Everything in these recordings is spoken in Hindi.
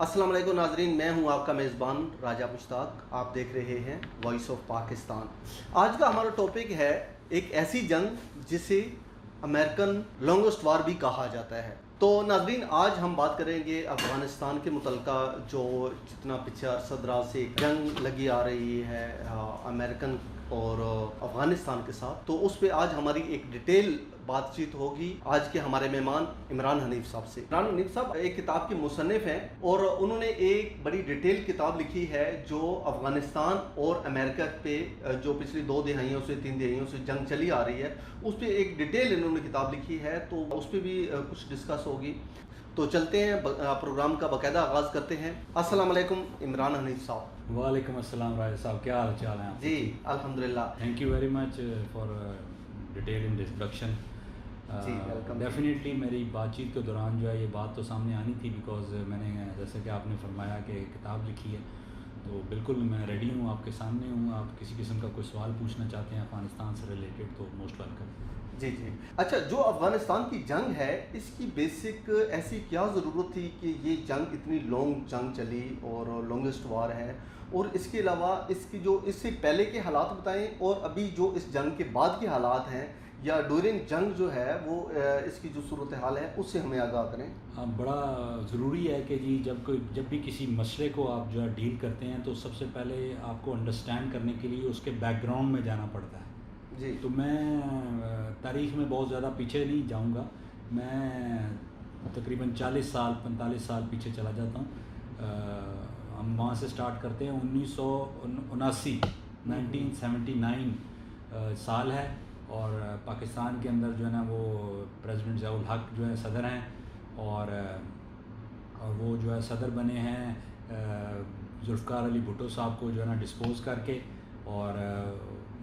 अस्सलाम वालेकुम नाजरीन, मैं हूं आपका मेज़बान राजा मुश्ताक। आप देख रहे हैं वॉइस ऑफ पाकिस्तान। आज का हमारा टॉपिक है एक ऐसी जंग जिसे अमेरिकन लॉन्गेस्ट वार भी कहा जाता है। तो नाजरीन, आज हम बात करेंगे अफ़गानिस्तान के मुतल्लिका जो जितना पिछले अरसद दराज से जंग लगी आ रही है अमेरिकन और अफ़गानिस्तान के साथ। तो उस पर आज हमारी एक डिटेल बातचीत होगी आज के हमारे मेहमान इमरान हनीफ साहब से। इमरान हनीफ साहब एक किताब के मुसन्निफ हैं और उन्होंने एक बड़ी डिटेल किताब लिखी है जो अफ़गानिस्तान और अमेरिका पे जो पिछली 2 दिहाइयों से 3 दिहाइयों से जंग चली आ रही है उस पर एक डिटेल इन्होंने किताब लिखी है, तो उस पर भी कुछ डिस्कस होगी। तो चलते हैं, प्रोग्राम का बाकायदा आगाज़ करते हैं। अस्सलाम वालेकुम इमरान हनीफ साहब। वालेकुम अस्सलाम राजा साहब, क्या हाल चाल है? जी अल्हम्दुलिल्लाह। Thank you very much for detail introduction. जी वेलकम। डेफिनेटली मेरी बातचीत के दौरान जो है ये बात तो सामने आनी थी, बिकॉज मैंने जैसे कि आपने फरमाया कि किताब लिखी है, तो बिल्कुल मैं रेडी हूँ, आपके सामने हूँ। आप किसी किस्म का कोई सवाल पूछना चाहते हैं अफ़गानिस्तान से रिलेटेड तो मोस्ट वेलकम। जी जी। अच्छा, जो अफ़गानिस्तान की जंग है इसकी बेसिक ऐसी क्या ज़रूरत थी कि ये जंग इतनी लॉन्ग जंग चली और लॉन्गेस्ट वार है, और इसके अलावा इसकी जो इससे पहले के हालात बताएं और अभी जो इस जंग के बाद के हालात हैं या ड्यूरिंग जंग जो है वो इसकी जो सूरत हाल है उससे हमें आगाह करें। हाँ, बड़ा ज़रूरी है कि जी जब भी किसी मसले को आप जो है डील करते हैं तो सबसे पहले आपको अंडरस्टैंड करने के लिए उसके बैकग्राउंड में जाना पड़ता है। जी। तो मैं तारीख़ में बहुत ज़्यादा पीछे नहीं जाऊंगा, मैं तकरीबन 40 साल 45 साल पीछे चला जाता हूँ। हम वहाँ से स्टार्ट करते हैं 1979 1979 साल है, और पाकिस्तान के अंदर जो है ना वो प्रेसिडेंट ज़ियाउल हक जो है सदर हैं, और वो जो है सदर बने हैं जुल्फ़िकार अली भुट्टो साहब को जो है ना डिस्पोज़ करके, और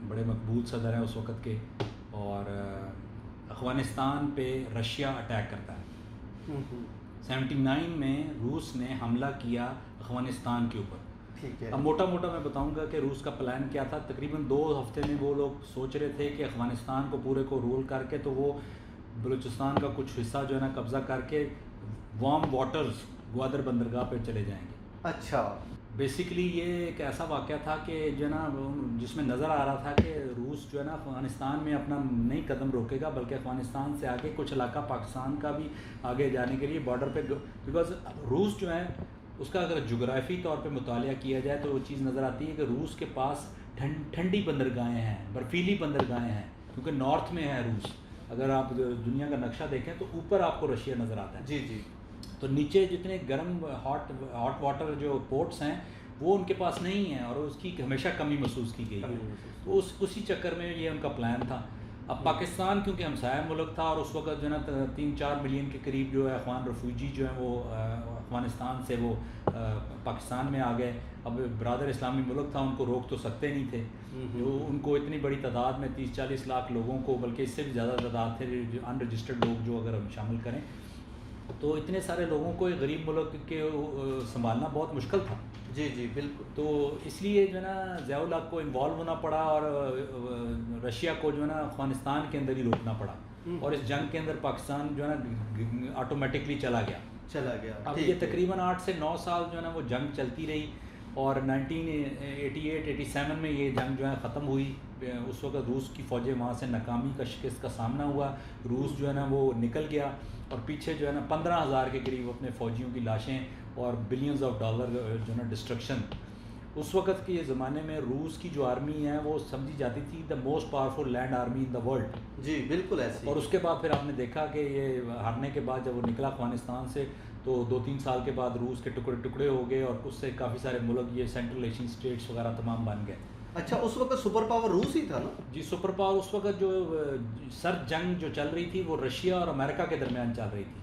बड़े मकबूल सदर हैं उस वक़्त के। और अफ़गानिस्तान पे रशिया अटैक करता है। 79 में रूस ने हमला किया अफ़गानिस्तान के ऊपर। ठीक है। अब मोटा मोटा मैं बताऊंगा कि रूस का प्लान क्या था। तकरीबन 2 हफ्ते में वो लोग सोच रहे थे कि अफ़गानिस्तान को पूरे को रूल करके तो वो बलूचिस्तान का कुछ हिस्सा जो है ना कब्ज़ा करके वार्म वाटर्स ग्वादर बंदरगाह पे चले जाएंगे। अच्छा। बेसिकली ये एक ऐसा वाक़या था कि जो है ना जिसमें नज़र आ रहा था कि रूस जो है ना अफ़गानिस्तान में अपना नहीं कदम रोकेगा, बल्कि अफ़गानिस्तान से आगे कुछ इलाका पाकिस्तान का भी आगे जाने के लिए बॉर्डर पे, बिकॉज रूस जो है उसका अगर जोग्राफ़ी तौर पे मुतालिया किया जाए तो वो चीज़ नज़र आती है कि रूस के पास ठंडी बंदरगाहें हैं, बर्फीली बंदरगाहें हैं, क्योंकि नॉर्थ में है रूस। अगर आप दुनिया का नक्शा देखें तो ऊपर आपको रशिया नज़र आता है। जी जी। तो नीचे जितने गर्म हॉट वाटर जो पोर्ट्स हैं वो उनके पास नहीं है, और उसकी हमेशा कमी महसूस की गई है। तो उसी चक्कर में ये उनका प्लान था। अब पाकिस्तान क्योंकि हमसाया मुल्क था, और उस वक्त जो है ना 3-4 मिलियन के करीब जो है अफ़गान रेफ्यूजी जो हैं वो अफ़गानिस्तान से वो पाकिस्तान में आ गए। अब ब्रादर इस्लामी मुल्क था, उनको रोक तो सकते नहीं थे। जो उनको इतनी बड़ी तादाद में 30-40 लाख लोगों को, बल्कि इससे भी ज़्यादा तादाद थे जो अनरजिस्टर्ड लोग जो अगर हम शामिल करें, तो इतने सारे लोगों को एक गरीब मुल्क के संभालना बहुत मुश्किल था। जी जी बिल्कुल। तो इसलिए जो है ना ज़ियाउल हक को इन्वॉल्व होना पड़ा, और रशिया को जो है ना अफ़गानिस्तान के अंदर ही रोकना पड़ा, और इस जंग के अंदर पाकिस्तान जो है ना ऑटोमेटिकली चला गया। अब ये तकरीबन 8 से 9 साल जो है ना वो जंग चलती रही, और 1988-87 में ये जंग जो है ख़त्म हुई। उस वक्त रूस की फ़ौजें वहाँ से नाकामी का शिकस्त का सामना हुआ। रूस जो है ना वो निकल गया, और पीछे जो है ना 15,000 के करीब अपने फ़ौजियों की लाशें और बिलियंस ऑफ डॉलर जो है ना डिस्ट्रक्शन। उस वक्त के ज़माने में रूस की जो आर्मी है वो समझी जाती थी the most powerful land army in the world. जी बिल्कुल ऐसे। और उसके बाद फिर आपने देखा कि ये हारने के बाद जब वो निकला अफ़गानिस्तान से, तो 2-3 साल के बाद रूस के टुकड़े टुकड़े हो गए, और उससे काफ़ी सारे मुल्क ये सेंट्रल एशियन स्टेट्स वगैरह तमाम बन गए। अच्छा, उस वक्त सुपर पावर रूस ही था ना? जी, सुपर पावर उस वक्त जो सर्द जंग जो चल रही थी वो रशिया और अमेरिका के दरमियान चल रही थी।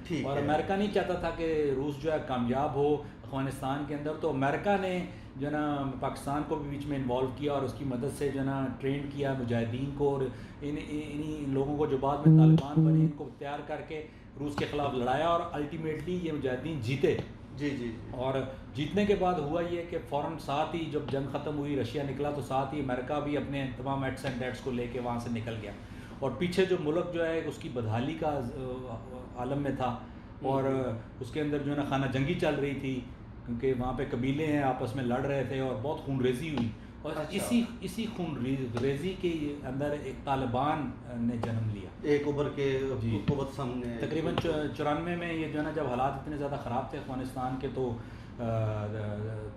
ठीक और है। अमेरिका नहीं चाहता था कि रूस जो है कामयाब हो अफ़गानिस्तान के अंदर, तो अमेरिका ने जो है ना पाकिस्तान को भी बीच में इन्वॉल्व किया, और उसकी मदद से जो है ना ट्रेन किया मुजाहिदीन को, और इन्हीं लोगों को जो बाद में तालिबान बने इनको तैयार करके रूस के ख़िलाफ़ लड़ाया, और अल्टीमेटली ये मुजाहिदीन जीते। जी जी। और जीतने के बाद हुआ ये कि फ़ौरन साथ ही जब जंग ख़त्म हुई, रशिया निकला, तो साथ ही अमेरिका भी अपने तमाम एट्स एंड डेट्स को लेके वहाँ से निकल गया, और पीछे जो मुल्क जो है उसकी बदहाली का आलम में था। और उसके अंदर जो है ना खाना जंगी चल रही थी, क्योंकि वहाँ पे कबीले हैं आपस में लड़ रहे थे और बहुत खूनरेजी हुई। और अच्छा। इसी खूनरेजी के अंदर एक तालिबान ने जन्म लिया, एक उभर के जी कुव्वत सामने तकरीबन 94 में। ये जो है ना जब हालात इतने ज़्यादा ख़राब थे अफ़गानिस्तान के, तो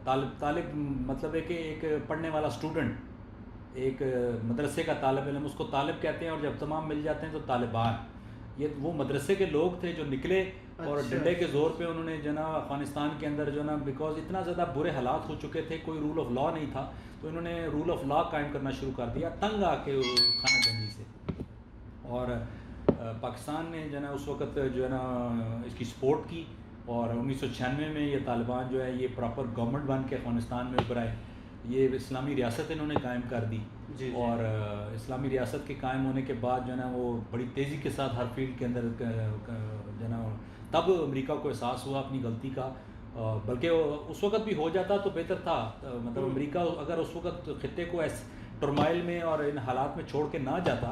तालिब मतलब है कि एक पढ़ने वाला स्टूडेंट, एक मदरसे का तालिब इल्म, उसको तालिब कहते हैं, और जब तमाम मिल जाते हैं तो तालिबान। ये वो मदरसे के लोग थे जो निकले और अच्छा, डंडे के ज़ोर पे उन्होंने जो ना अफ़गानिस्तान के अंदर जो ना, बिकॉज इतना ज़्यादा बुरे हालात हो चुके थे, कोई रूल ऑफ लॉ नहीं था, तो इन्होंने रूल ऑफ लॉ कायम करना शुरू कर दिया तंग आके खाना जंगी से। और पाकिस्तान ने जो है ना उस वक्त जो है ना इसकी सपोर्ट की, और 1996 में ये तालिबान जो है ये प्रॉपर गवर्नमेंट बन के अफ़गानिस्तान में उभर आए। ये इस्लामी रियासत इन्होंने कायम कर दी। जी। और इस्लामी रियासत के कायम होने के बाद जो है ना वो बड़ी तेज़ी के साथ हर फील्ड के अंदर जो है ना, तब अमेरिका को एहसास हुआ अपनी गलती का। बल्कि उस वक्त भी हो जाता तो बेहतर था, मतलब अमेरिका अगर उस वक्त ख़ित्ते को टर्माइल में और इन हालात में छोड़ के ना जाता,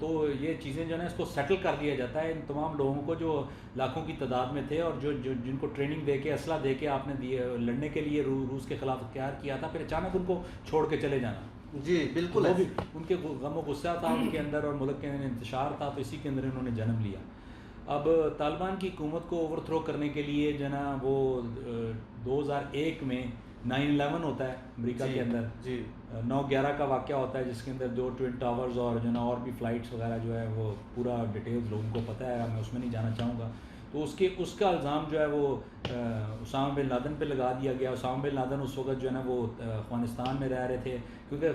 तो ये चीज़ें जो है ना इसको सेटल कर दिया जाता है इन तमाम लोगों को जो लाखों की तादाद में थे, और जो जिनको ट्रेनिंग दे के असला दे के आपने दिए लड़ने के लिए रूस के ख़िलाफ़ तैयार किया था, फिर अचानक उनको छोड़ के चले जाना। जी बिल्कुल। वो भी उनके गम गुस्सा था उनके अंदर, और मुल्क के अंदर इंतशार था, तो इसी के अंदर इन्होंने जन्म लिया। अब तालिबान की हुकूमत को ओवरथ्रो करने के लिए जो है ना वो 2001 में 9/11 होता है अमेरिका के अंदर। जी 9/11 का वाक़या होता है, जिसके अंदर 2 ट्विन टावर्स और जो ना और भी फ़्लाइट्स वगैरह जो है वो पूरा डिटेल्स लोगों को पता है, मैं उसमें नहीं जाना चाहूँगा। तो उसका इल्ज़ाम जो है वो उसामा बिन लादेन पे लगा दिया गया। उसामा बिन लादेन उस वक्त जो है ना वो अफ़गानिस्तान में रह रहे थे, क्योंकि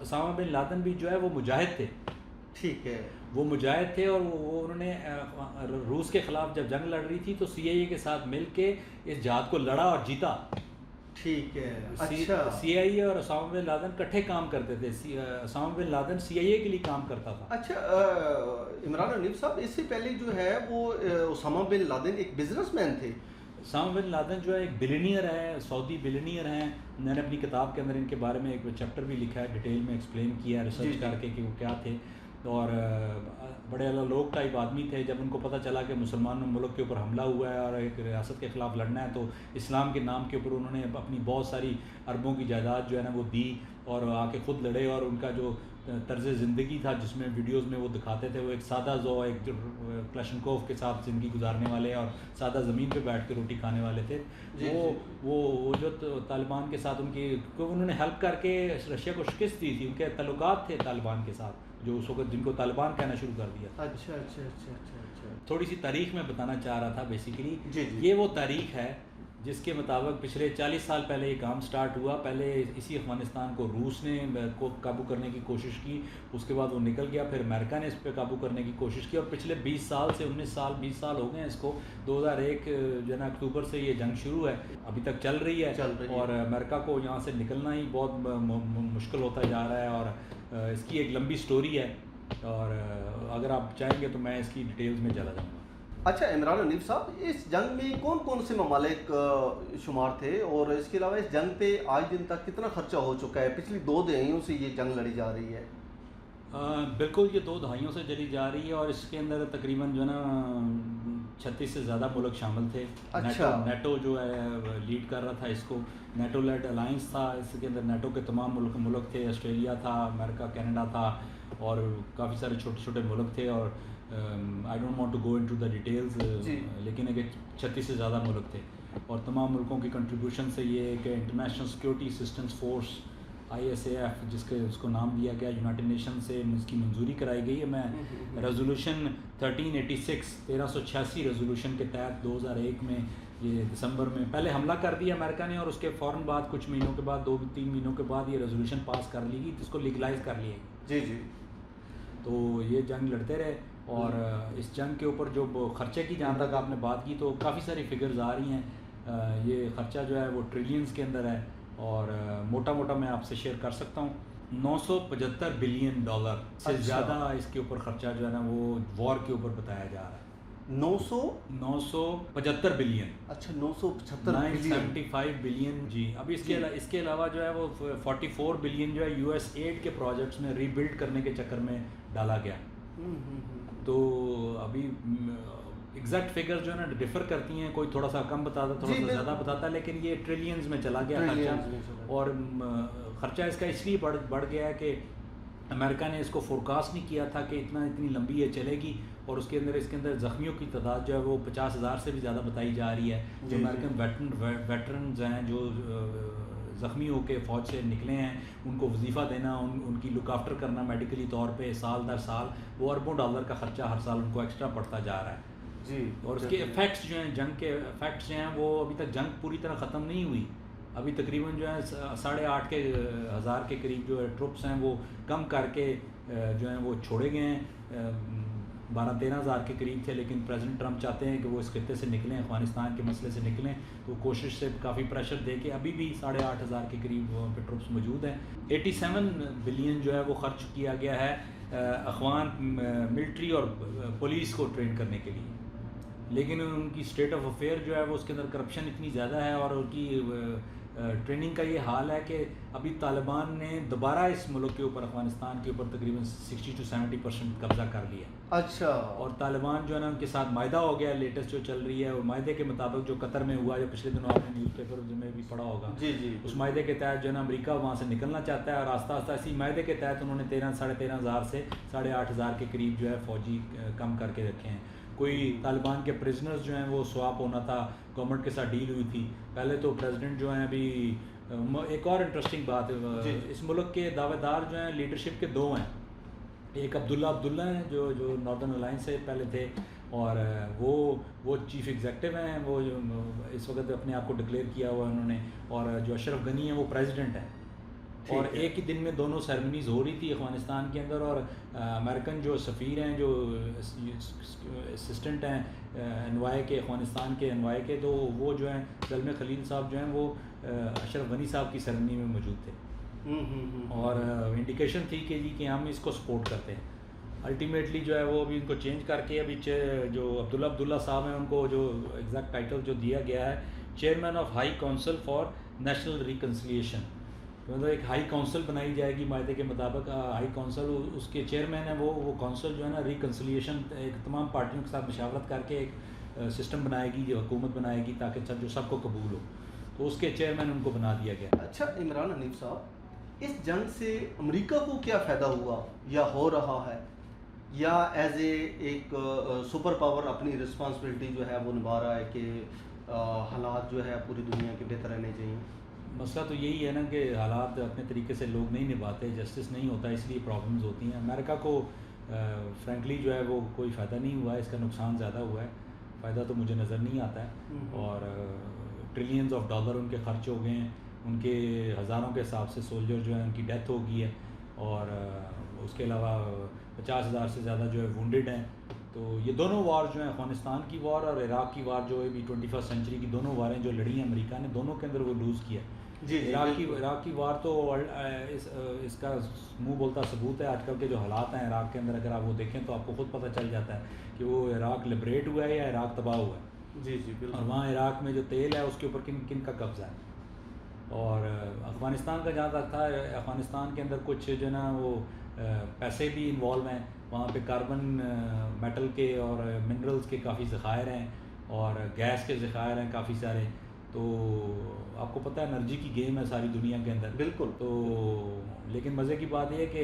उसामा बिन लादेन भी जो है वो मुजाहिद थे। ठीक है। वो मुजाहिद थे, और वो उन्होंने रूस के ख़िलाफ़ जब जंग लड़ रही थी तो CIA के साथ मिल के इस जहाद को लड़ा और जीता। ठीक है। अच्छा। CIA और उसामा बिन लादेन इकट्ठे काम करते थे। उसामा बिन लादेन CIA के लिए काम करता था। अच्छा इमरान हनीफ साहब, इससे पहले जो है वो उसामा बिन लादेन एक बिजनेसमैन थे। उसामा बिन लादेन जो है एक बिलियनियर है, सऊदी बिलियनियर हैं। मैंने अपनी किताब के अंदर इनके बारे में एक चैप्टर भी लिखा है, डिटेल में एक्सप्लेन किया है रिसर्च करके कि वो क्या थे। और बड़े लोग टाइप आदमी थे। जब उनको पता चला कि मुसलमान मुल्क के ऊपर हमला हुआ है और एक रियासत के ख़िलाफ़ लड़ना है, तो इस्लाम के नाम के ऊपर उन्होंने अपनी बहुत सारी अरबों की जायदाद जो है ना वो दी, और आके ख़ुद लड़े। और उनका जो तर्ज़ ज़िंदगी था, जिसमें वीडियोस में वो दिखाते थे, वो एक सादा एक क्लशनकोव के साथ ज़िंदगी गुजारने वाले और सादा ज़मीन पे बैठ के रोटी खाने वाले थे। वो जो तालिबान के साथ उन्होंने हेल्प करके रशिया को शिकस्त दी थी। उनके ताल्लुकात थे तालिबान के साथ, जो उस वक्त जिनको तालिबान कहना शुरू कर दिया। अच्छा अच्छा अच्छा अच्छा अच्छा। थोड़ी सी तारीख़ में बताना चाह रहा था बेसिकली। जी। ये वो तारीख़ है जिसके मुताबिक पिछले 40 साल पहले ये काम स्टार्ट हुआ। पहले इसी अफ़गानिस्तान को रूस ने काबू करने की कोशिश की, उसके बाद वो निकल गया, फिर अमेरिका ने इस पर काबू करने की कोशिश की, और पिछले 20 साल से 19 साल 20 साल हो गए हैं इसको। 2001 जो है अक्टूबर से ये जंग शुरू है, अभी तक चल रही है। और अमेरिका को यहाँ से निकलना ही बहुत मुश्किल होता जा रहा है, और इसकी एक लंबी स्टोरी है, और अगर आप चाहेंगे तो मैं इसकी डिटेल्स में चला जाऊँगा। अच्छा इमरान हनीफ साहब, इस जंग में कौन कौन से ममालिक शुमार थे, और इसके अलावा इस जंग पे आज दिन तक कितना खर्चा हो चुका है? पिछली 2 दहाइयों से ये जंग लड़ी जा रही है। बिल्कुल, ये 2 दहाइयों से चली जा रही है, और इसके अंदर तकरीबन जो है ना 36 से ज़्यादा मुल्क शामिल थे। अच्छा। नेटो जो है लीड कर रहा था इसको, नेटो लेड अलायंस था। इसके अंदर नेटो के तमाम मुल्क थे, ऑस्ट्रेलिया था, अमेरिका, कनाडा था, और काफ़ी सारे छोटे छोटे मुल्क थे। और I don't want to go into the details, लेकिन एक 36 से ज़्यादा मुल्क थे, और तमाम मुल्कों की कंट्रीब्यूशन से ये एक international security assistance force ISAF, उसको नाम दिया गया, यूनाइटेड नेशन से इसकी मंजूरी कराई गई है। मैं रेजोल्यूशन 1386 रेजोल्यूशन के तहत 2001 में ये दिसंबर में पहले हमला कर दिया अमेरिका ने, और उसके फ़ौरन बाद कुछ महीनों के बाद 2-3 महीनों के बाद ये रेजोल्यूशन पास कर ली गई, जिसको लीगलाइज कर लिया गया। जी। तो ये जंग लड़ते रहे, और इस जंग के ऊपर जो ख़र्चे की जहाँ तक आपने बात की, तो काफ़ी सारी फिगर्स आ रही हैं। ये ख़र्चा जो है वो ट्रिलियंस के अंदर है, और मोटा मोटा मैं आपसे शेयर कर सकता हूँ। $975 बिलियन से ज़्यादा इसके ऊपर ख़र्चा जो है ना वो वॉर के ऊपर बताया जा रहा है। 975 बिलियन। अच्छा 975 बिलियन जी। अब इसके अलावा जो है वो 44 बिलियन जो है US एड के प्रोजेक्ट्स में रीबिल्ड करने के चक्कर में डाला गया। तो अभी एग्जैक्ट फिगर जो है ना डिफर करती हैं, कोई थोड़ा सा कम बताता, थोड़ा सा ज़्यादा बताता, लेकिन ये ट्रिलियंस में चला गया खर्चा। और ख़र्चा इसका इसलिए बढ़ गया है कि अमेरिका ने इसको फोरकास्ट नहीं किया था कि इतनी लंबी ये चलेगी, और इसके अंदर ज़ख्मियों की तादाद जो है वो 50,000 से भी ज़्यादा बताई जा रही है। जो अमेरिकन वेटरन्स हैं जो ज़ख्मी होकर फ़ौज से निकले हैं, उनको वजीफ़ा देना, उनकी लुक आफ्टर करना मेडिकली तौर पे साल दर साल, वो अरबों डॉलर का ख़र्चा हर साल उनको एक्स्ट्रा पड़ता जा रहा है जी। और उसके इफ़ेक्ट्स जो हैं, जंग के इफ़ेक्ट्स जो हैं, वो अभी तक जंग पूरी तरह ख़त्म नहीं हुई। अभी तकरीबन जो है 8,500 के करीब जो है ट्रुप्स हैं वो कम करके जो हैं वो छोड़े गए हैं। 12-13 हज़ार के करीब थे, लेकिन प्रेसिडेंट ट्रंप चाहते हैं कि वो इस खित्ते से निकलें, अफ़गानिस्तान के मसले से निकलें, तो कोशिश से काफ़ी प्रेशर दे के अभी भी 8,500 के करीब वहाँ पे ट्रुप्स मौजूद हैं। 87 बिलियन जो है वो खर्च किया गया है अफ़गान मिलिट्री और पुलिस को ट्रेन करने के लिए, लेकिन उनकी स्टेट ऑफ अफेयर जो है वो उसके अंदर करप्शन इतनी ज़्यादा है और उनकी ट्रेनिंग का ये हाल है कि अभी तालिबान ने दोबारा इस मुल्क के ऊपर, अफ़गानिस्तान के ऊपर तकरीबन 60 से 70% कब्ज़ा कर लिया। अच्छा। और तालिबान जो है ना उनके साथ मायदा हो गया, लेटेस्ट जो चल रही है, और मायदे के मुताबिक जो कतर में हुआ, जो पिछले दिनों आपने न्यूज़पेपर में भी पढ़ा होगा, जी जी, उस मायदे के तहत जो है ना अमेरिका वहाँ से निकलना चाहता है, और आस्ता आस्ता इसी मायदे के तहत उन्होंने 13,500 से 8,500 के करीब जो है फ़ौजी कम करके रखे हैं। कोई तालिबान के प्रिजनर्स जो हैं वो स्वाप होना था, गवर्नमेंट के साथ डील हुई थी पहले। तो प्रेसिडेंट जो हैं अभी, एक और इंटरेस्टिंग बात है, इस मुल्क के दावेदार जो हैं लीडरशिप के 2 हैं। एक अब्दुल्ला हैं जो नॉर्दर्न अलायंस से पहले थे, और वो चीफ़ एग्जेक्टिव हैं, वो इस वक्त अपने आप को डिक्लेयर किया हुआ उन्होंने, और जो अशरफ गनी है वो प्रेसिडेंट है। और एक ही दिन में दोनों सेरेमनीज़ हो रही थी अफ़गानिस्तान के अंदर, और अमेरिकन जो सफ़ीर हैं, जो असिस्टेंट हैं एनवाई के, अफ़गानिस्तान के एनवाई के, तो वो जो हैं ज़ल्मे खलील साहब जो हैं वो अशरफ गनी साहब की सेरेमनी में मौजूद थे। और इंडिकेशन थी कि जी कि हम इसको सपोर्ट करते हैं। अल्टीमेटली जो है वो अभी इनको चेंज करके अभी जो अब्दुल्ला साहब हैं उनको जो एग्जैक्ट टाइटल जो दिया गया है, chairman of high council for national reconciliation, मतलब एक हाई काउंसिल बनाई जाएगी मायदे के मुताबिक। हाई काउंसिल, उसके चेयरमैन है वो काउंसिल जो है ना रिकन्सिलिएशन, एक तमाम पार्टियों के साथ मशावरत करके एक सिस्टम बनाएगी, जो हुकूमत बनाएगी, ताकि जो सबको कबूल हो, तो उसके चेयरमैन उनको बना दिया गया। अच्छा इमरान हनीफ साहब, इस जंग से अमेरिका को क्या फ़ायदा हुआ या हो रहा है, या एज एक सुपर पावर अपनी रिस्पॉन्सिबिलिटी जो है वो निभा रहा है कि हालात जो है पूरी दुनिया के बेहतर रहने चाहिए? मसला तो यही है ना कि हालात अपने तरीके से लोग नहीं निभाते, जस्टिस नहीं होता, इसलिए प्रॉब्लम्स होती हैं। अमेरिका को फ्रैंकली जो है वो कोई फ़ायदा नहीं हुआ है, इसका नुकसान ज़्यादा हुआ है। फ़ायदा तो मुझे नज़र नहीं आता है। और ट्रिलियंस ऑफ डॉलर उनके खर्च हो गए हैं, उनके हज़ारों के हिसाब से सोल्जर जो है उनकी डेथ हो गई है, और उसके अलावा 50,000 से ज़्यादा जो है वुंडेड हैं। तो ये दोनों वार जो हैं, अफ़गानिस्तान की वार और इराक़ की वार, जो है अभी 21st सेंचुरी की दोनों वारें जो लड़ी हैं अमेरिका ने, दोनों के अंदर वो लूज़ किया। जी, इराक़ की वार तो इसका मुंह बोलता सबूत है। आजकल के जो हालात हैं इराक़ के अंदर, अगर आप वो देखें तो आपको ख़ुद पता चल जाता है कि वो इराक़ लिबरेट हुआ है या इराक़ तबाह हुआ है। जी जी बिल्कुल। और वहाँ इराक़ में जो तेल है उसके ऊपर किन का कब्ज़ा है। और अफ़गानिस्तान का जहाँ तक था, अफ़गानिस्तान के अंदर कुछ जो ना वो पैसे भी इन्वॉल्व हैं, वहाँ पे कार्बन मेटल के और मिनरल्स के काफ़ी ज़खायर हैं, और गैस के ज़खायर हैं काफ़ी सारे। तो आपको पता है एनर्जी की गेम है सारी दुनिया के अंदर। बिल्कुल। तो लेकिन मज़े की बात यह है कि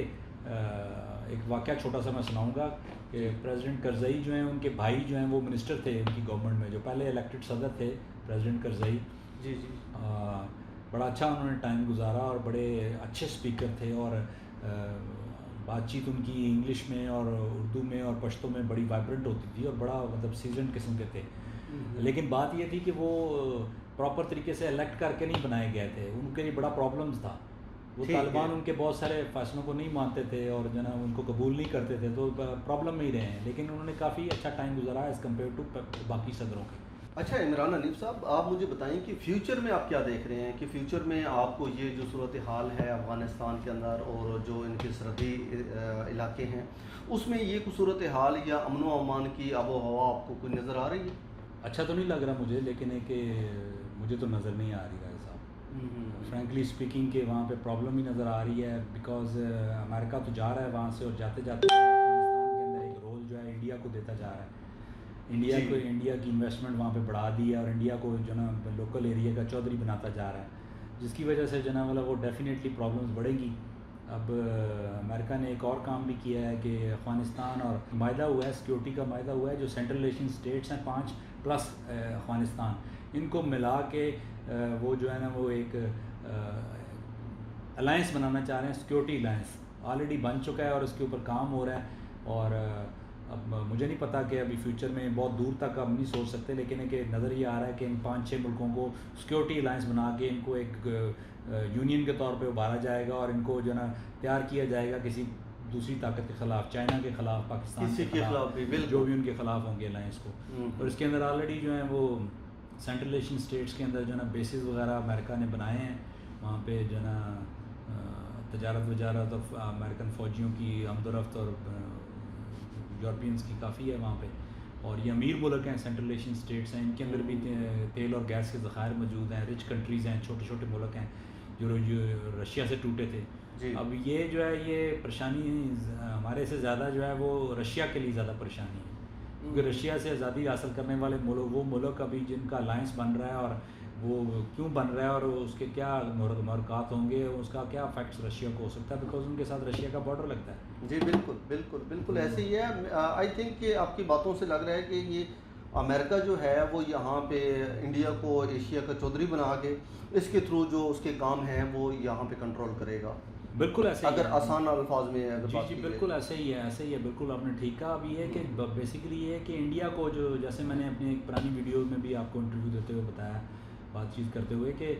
एक वाक़या छोटा सा मैं सुनाऊंगा कि प्रेसिडेंट करज़ई जो हैं, उनके भाई जो हैं वो मिनिस्टर थे उनकी गवर्नमेंट में, जो पहले इलेक्टेड सदर थे प्रेसिडेंट करज़ई। जी जी। बड़ा अच्छा उन्होंने टाइम गुजारा और बड़े अच्छे स्पीकर थे, और बातचीत उनकी इंग्लिश में और उर्दू में और पश्तो में बड़ी वाइब्रेंट होती थी, और बड़ा मतलब सीजन किस्म के थे। लेकिन बात ये थी कि वो प्रॉपर तरीके से इलेक्ट करके नहीं बनाए गए थे, उनके लिए बड़ा प्रॉब्लम्स था। वो तालिबान उनके बहुत सारे फैसलों को नहीं मानते थे और जो ना उनको कबूल नहीं करते थे, तो प्रॉब्लम में ही रहे हैं। लेकिन उन्होंने काफ़ी अच्छा टाइम गुजारा एज़ कम्पेयर टू बाकी सदरों के। अच्छा इमरान हनीफ साहब, आप मुझे बताएं कि फ्यूचर में आप क्या देख रहे हैं, कि फ्यूचर में आपको ये जो सूरत हाल है अफ़गानिस्तान के अंदर और जो इनके सरहदी इलाके हैं, उसमें ये सूरत हाल या अमन व अमान की आबो हवा आपको कोई नज़र आ रही है? अच्छा तो नहीं लग रहा मुझे, लेकिन एक मुझे तो नज़र नहीं आ रही है साहब, फ्रैंकली स्पीकिंग के वहाँ पे प्रॉब्लम ही नज़र आ रही है। बिकॉज अमेरिका तो जा रहा है वहाँ से, और जाते जाते अफगानिस्तान के अंदर एक रोल जो है इंडिया को देता जा रहा है। इंडिया की इन्वेस्टमेंट वहाँ पे बढ़ा दी है और इंडिया को जो ना लोकल एरिया का चौधरी बनाता जा रहा है, जिसकी वजह से जो ना मतलब वो डेफिनेटली प्रॉब्लम्स बढ़ेंगी। अब अमेरिका ने एक और काम भी किया है कि अफ़गानिस्तान और मायदा हुआ है, सिक्योरिटी का मायदा हुआ है, जो सेंट्रल एशियन स्टेट्स हैं 5 प्लस अफ़गानिस्तान, इनको मिला के वो जो है ना वो एक अलायंस बनाना चाह रहे हैं, सिक्योरिटी अलायंस ऑलरेडी बन चुका है और उसके ऊपर काम हो रहा है। और अब मुझे नहीं पता कि अभी फ्यूचर में बहुत दूर तक अब नहीं सोच सकते, लेकिन एक नज़र ये आ रहा है कि इन 5-6 मुल्कों को सिक्योरिटी अलायंस बना के इनको एक यूनियन के तौर पे उभारा जाएगा और इनको जो ना तैयार किया जाएगा किसी दूसरी ताकत के ख़िलाफ़, चाइना के ख़िलाफ़, पाकिस्तान के ख़िलाफ़, जो भी उनके ख़िलाफ़ होंगे अलायंस को। और इसके अंदर ऑलरेडी जो है वो सेंट्रल एशियन स्टेट्स के अंदर जो ना बेसिस वगैरह अमेरिका ने बनाए हैं, वहाँ पे जो ना तजारत वजारत और अमेरिकन फ़ौजियों की आमदोरफ्त और यूरोपियंस की काफ़ी है वहाँ पे। और ये अमीर मुल्क हैं, सेंट्रल एशियन स्टेट्स हैं, इनके अंदर भी तेल और गैस के ज़खायर मौजूद हैं, रिच कंट्रीज़ हैं, छोटे छोटे मुल्क हैं जो रशिया से टूटे थे। अब ये जो है ये परेशानी हमारे से ज़्यादा जो है वो रशिया के लिए ज़्यादा परेशानी है, क्योंकि रशिया से आज़ादी हासिल करने वाले वो मुल्क अभी जिनका अलायंस बन रहा है और वो क्यों बन रहा है और उसके क्या मरक़ात होंगे, उसका क्या इफेक्ट्स रशिया को हो सकता है, बिकॉज उनके साथ रशिया का बॉर्डर लगता है। जी बिल्कुल बिल्कुल बिल्कुल ऐसे ही है। आई थिंक कि आपकी बातों से लग रहा है कि ये अमेरिका जो है वो यहाँ पे इंडिया को एशिया का चौधरी बना के इसके थ्रू जो उसके काम हैं वो यहाँ पे कंट्रोल करेगा। बिल्कुल ऐसे अगर आसान अल्फाज में अगर जी बिल्कुल ऐसे ही है, बिल्कुल आपने ठीक कहा। अब ये है कि बेसिकली ये है कि इंडिया को जो, जैसे मैंने अपनी एक पुरानी वीडियो में भी आपको इंटरव्यू देते हुए बताया, बातचीत करते हुए, कि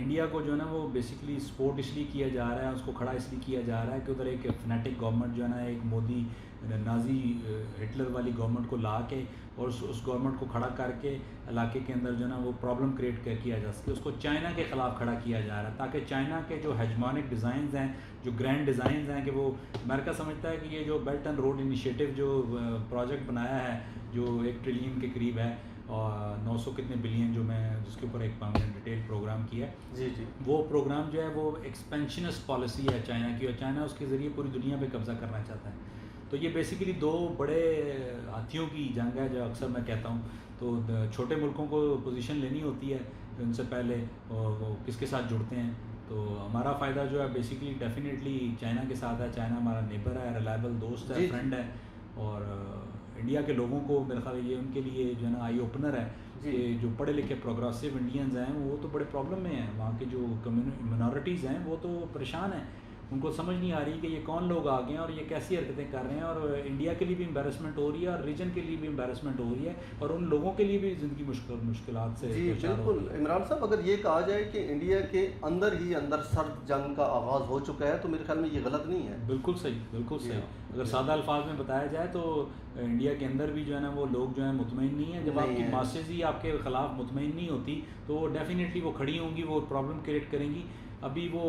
इंडिया को जो है ना वो बेसिकली सपोर्ट इसलिए किया जा रहा है, उसको खड़ा इसलिए किया जा रहा है कि उधर एक फनेटिक गवर्नमेंट जो है ना, एक मोदी नाजी हिटलर वाली गवर्नमेंट को ला के और उस गवर्नमेंट को खड़ा करके इलाके के अंदर जो है ना वो प्रॉब्लम क्रिएट किया जा सके, उसको चाइना के ख़िलाफ़ खड़ा किया जा रहा है, ताकि चाइना के जो हेजमोनिक डिज़ाइंस हैं, जो ग्रैंड डिज़ाइंस हैं, कि वो अमेरिका समझता है कि ये जो बेल्ट एंड रोड इनिशिएटिव जो प्रोजेक्ट बनाया है जो 1 ट्रिलियन के करीब है और 900 कितने बिलियन जो मैं जिसके ऊपर एक डिटेल प्रोग्राम किया है, जी वो प्रोग्राम जो है वो एक्सपेंशनिस्ट पॉलिसी है चाइना की, और चाइना उसके ज़रिए पूरी दुनिया पे कब्ज़ा करना चाहता है। तो ये बेसिकली 2 बड़े हाथियों की जंग है, जो अक्सर मैं कहता हूँ। तो छोटे मुल्कों को पोजीशन लेनी होती है उनसे पहले, और वो किसके साथ जुड़ते हैं। तो हमारा फ़ायदा जो है बेसिकली डेफिनेटली चाइना के साथ है। चाइना हमारा नेबर है, रिलायबल दोस्त है, फ्रेंड है, और इंडिया के लोगों को मेरे ख्याल ये उनके लिए जो है ना आई ओपनर है कि जो पढ़े लिखे प्रोग्रेसिव इंडियंस हैं वो तो बड़े प्रॉब्लम में हैं। वहाँ के जो मिनॉरिटीज़ हैं वो तो परेशान हैं, उनको समझ नहीं आ रही कि ये कौन लोग आ गए हैं और ये कैसी हरकतें कर रहे हैं, और इंडिया के लिए भी एम्बेरसमेंट हो रही है और रीजन के लिए भी एम्बेरसमेंट हो रही है, और उन लोगों के लिए भी ज़िंदगी मुश्किलात से। जी बिल्कुल इमरान साहब, अगर ये कहा जाए कि इंडिया के अंदर ही अंदर सर्द जंग का आगाज़ हो चुका है तो मेरे ख्याल में ये गलत नहीं है। बिल्कुल सही, बिल्कुल सही। अगर सादा अल्फाज में बताया जाए तो इंडिया के अंदर भी जो है ना वो लोग जो है मुतमईन नहीं है। जब आपकी मासेस ही आपके ख़िलाफ़ मुतमईन नहीं होती तो डेफिनेटली वो खड़ी होंगी, वो प्रॉब्लम क्रिएट करेंगी। अभी वो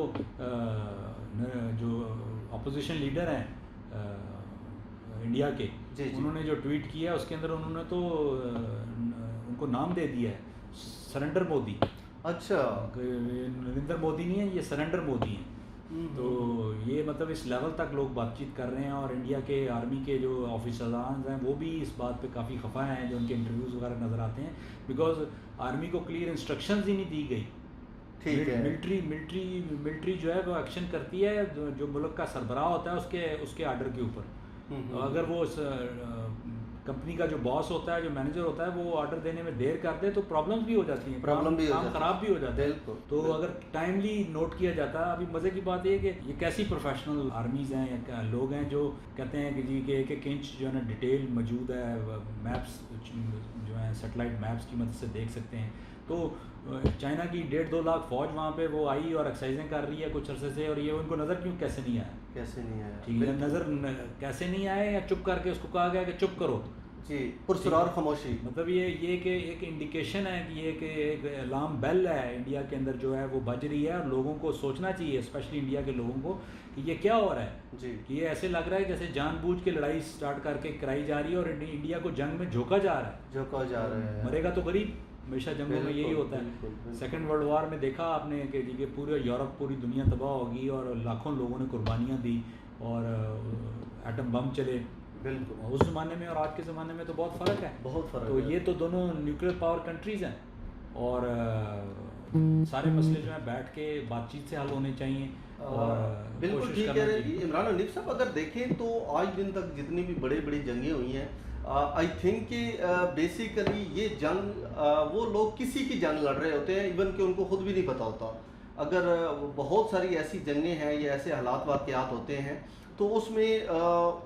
जो अपोजिशन लीडर हैं इंडिया के, उन्होंने जो ट्वीट किया उसके अंदर उन्होंने तो उनको नाम दे दिया है सरेंडर मोदी। अच्छा, नरेंद्र मोदी नहीं है, ये सरेंडर मोदी हैं। तो ये मतलब इस लेवल तक लोग बातचीत कर रहे हैं, और इंडिया के आर्मी के जो ऑफिसर्स हैं वो भी इस बात पे काफ़ी खफा हैं, जो उनके इंटरव्यूज़ वगैरह नज़र आते हैं, बिकॉज आर्मी को क्लियर इंस्ट्रक्शंस ही नहीं दी गई। मिलिट्री जो है वो एक्शन करती है जो मुल्क का सरबराह होता है उसके आर्डर के ऊपर। अगर वो कंपनी का जो बॉस होता है, जो मैनेजर होता है, वो ऑर्डर देने में देर करते हैं तो प्रॉब्लम्स भी हो जाती हैं, काम ख़राब भी हो जाता है। तो अगर टाइमली नोट किया जाता है। अभी मज़े की बात ये है कि ये कैसी प्रोफेशनल आर्मीज़ हैं या लोग हैं जो कहते हैं कि जी कि एक इंच जो है ना डिटेल मौजूद है, मैप्स जो है सैटेलाइट मैप्स की मदद से देख सकते हैं। तो चाइना की 1.5-2 लाख फ़ौज वहाँ पे वो आई और एक्सरसाइजें कर रही है कुछ अरसे से, और ये उनको नज़र कैसे नहीं आया, ठीक है, नज़र कैसे नहीं आए, या चुप करके उसको कहा गया कि चुप करो जी, पुरसरार खामोशी। मतलब ये कि एक इंडिकेशन है कि ये कि एक अलार्म बेल है इंडिया के अंदर जो है वो बज रही है, और लोगों को सोचना चाहिए, स्पेशली इंडिया के लोगों को, कि ये क्या हो रहा है जी। कि ये ऐसे लग रहा है जैसे जानबूझ के लड़ाई स्टार्ट करके कराई जा रही है और इंडिया को जंग में झोंका जा रहा है। मरेगा तो गरीब, हमेशा जंगों में यही होता है। सेकेंड वर्ल्ड वॉर में देखा आपने कि पूरे यूरोप, पूरी दुनिया तबाह होगी और लाखों लोगों ने कुर्बानियाँ दी और एटम बम चले, बिल्कुल। उस ज़माने में और आज के ज़माने में तो बहुत फ़र्क है। बहुत फ़र्क तो है। ये तो दोनों न्यूक्लियर पावर कंट्रीज़ हैं और सारे मसले जो हैं बैठ के बातचीत से हल होने चाहिए और बिल्कुल कोशिश ठीक कह करना रहे हैं जी चाहिए। इमरान हनीफ साहब। अगर देखें तो आज दिन तक जितनी भी बड़ी बड़ी जंगें हुई हैं, आई थिंक कि बेसिकली ये जंग वो लोग किसी की जंग लड़ रहे होते हैं, इवन कि उनको खुद भी नहीं पता होता। अगर बहुत सारी ऐसी जंगें हैं या ऐसे हालात वाक़यात होते हैं तो उसमें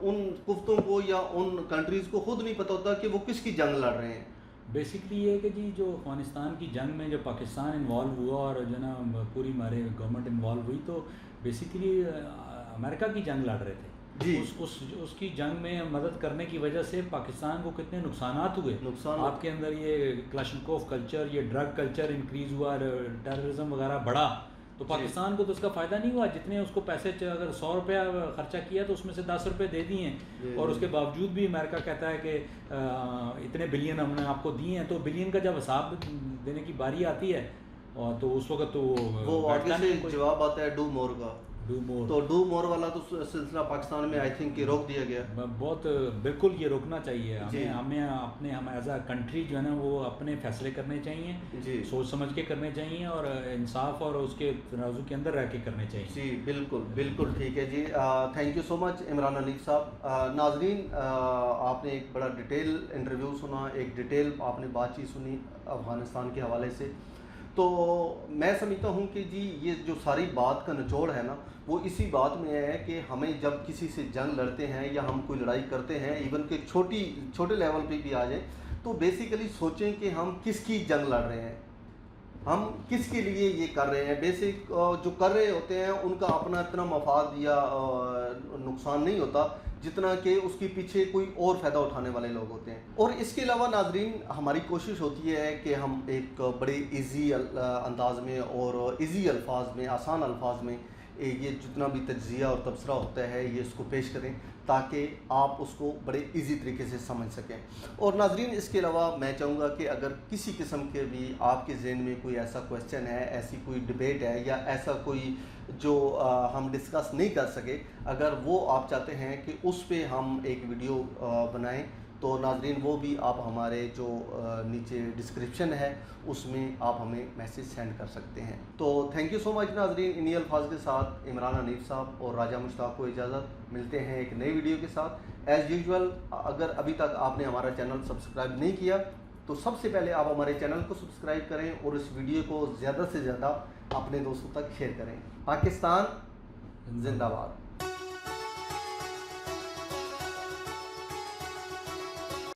उन कुफ्तों को या उन कंट्रीज़ को खुद नहीं पता होता कि वो किसकी जंग लड़ रहे हैं। बेसिकली ये है कि जी जो अफ़गानिस्तान की जंग में जो पाकिस्तान इन्वॉल्व हुआ और जो ना पूरी हमारे गवर्नमेंट इन्वॉल्व हुई, तो बेसिकली अमेरिका की जंग लड़ रहे थे जी। उसकी जंग में मदद करने की वजह से पाकिस्तान को कितने नुकसानात हुए। आपके अंदर ये क्लाशनकोव कल्चर, ये ड्रग कल्चर इंक्रीज़ हुआ, टेररिज्म वगैरह बढ़ा, तो पाकिस्तान को तो उसका फ़ायदा नहीं हुआ। जितने उसको पैसे अगर 100 रुपया खर्चा किया तो उसमें से 10 रुपये दे दिए हैं, और उसके बावजूद भी अमेरिका कहता है कि इतने बिलियन हमने आपको दिए हैं। तो बिलियन का जब हिसाब देने की बारी आती है और तो उस वक्त तो वो आगे से जवाब आता है डू मोर का। डू मोर, तो डू मोर वाला तो सिलसिला पाकिस्तान में आई थिंक रोक दिया गया। बहुत बिल्कुल ये रोकना चाहिए। जी। हमें अपने हम एज अ कंट्री जो है ना वो अपने फैसले करने चाहिए, जी। सोच समझ के करने चाहिए और इंसाफ और उसके तराजू के अंदर रह के करने चाहिए। जी बिल्कुल बिल्कुल ठीक है जी। Thank you so much Imran Hanif sahab. नाजरीन, आपने एक बड़ा डिटेल इंटरव्यू सुना, एक डिटेल आपने बातचीत सुनी अफ़गानिस्तान के हवाले से। तो मैं समझता हूँ कि जी ये जो सारी बात का निचोड़ है ना, वो इसी बात में है कि हमें जब किसी से जंग लड़ते हैं या हम कोई लड़ाई करते हैं, इवन कि छोटे लेवल पे भी आ जाए, तो बेसिकली सोचें कि हम किसकी जंग लड़ रहे हैं, हम किसके लिए ये कर रहे हैं। बेसिक जो कर रहे होते हैं उनका अपना इतना मफाद या नुकसान नहीं होता जितना कि उसके पीछे कोई और फ़ायदा उठाने वाले लोग होते हैं। और इसके अलावा नाजरीन, हमारी कोशिश होती है कि हम एक बड़े इजी अंदाज में और इजी अल्फाज में, आसान अल्फाज में ये जितना भी तज्ज़िया और तबसरा होता है ये इसको पेश करें ताकि आप उसको बड़े इजी तरीके से समझ सकें। और नाजरीन, इसके अलावा मैं चाहूँगा कि अगर किसी किस्म के भी आपके ज़हन में कोई ऐसा क्वेश्चन है, ऐसी कोई डिबेट है या ऐसा कोई जो हम डिस्कस नहीं कर सके, अगर वो आप चाहते हैं कि उस पे हम एक वीडियो बनाएं, तो नाजरीन वो भी आप हमारे जो नीचे डिस्क्रिप्शन है उसमें आप हमें मैसेज सेंड कर सकते हैं। तो थैंक यू सो मच नाजरीन। इन्हीं अल्फाज के साथ इमरान हनीफ साहब और राजा मुश्ताक को इजाज़त, मिलते हैं एक नई वीडियो के साथ। एज़ यूजुअल, अगर अभी तक आपने हमारा चैनल सब्सक्राइब नहीं किया तो सबसे पहले आप हमारे चैनल को सब्सक्राइब करें और इस वीडियो को ज़्यादा से ज़्यादा अपने दोस्तों तक शेयर करें। पाकिस्तान जिंदाबाद।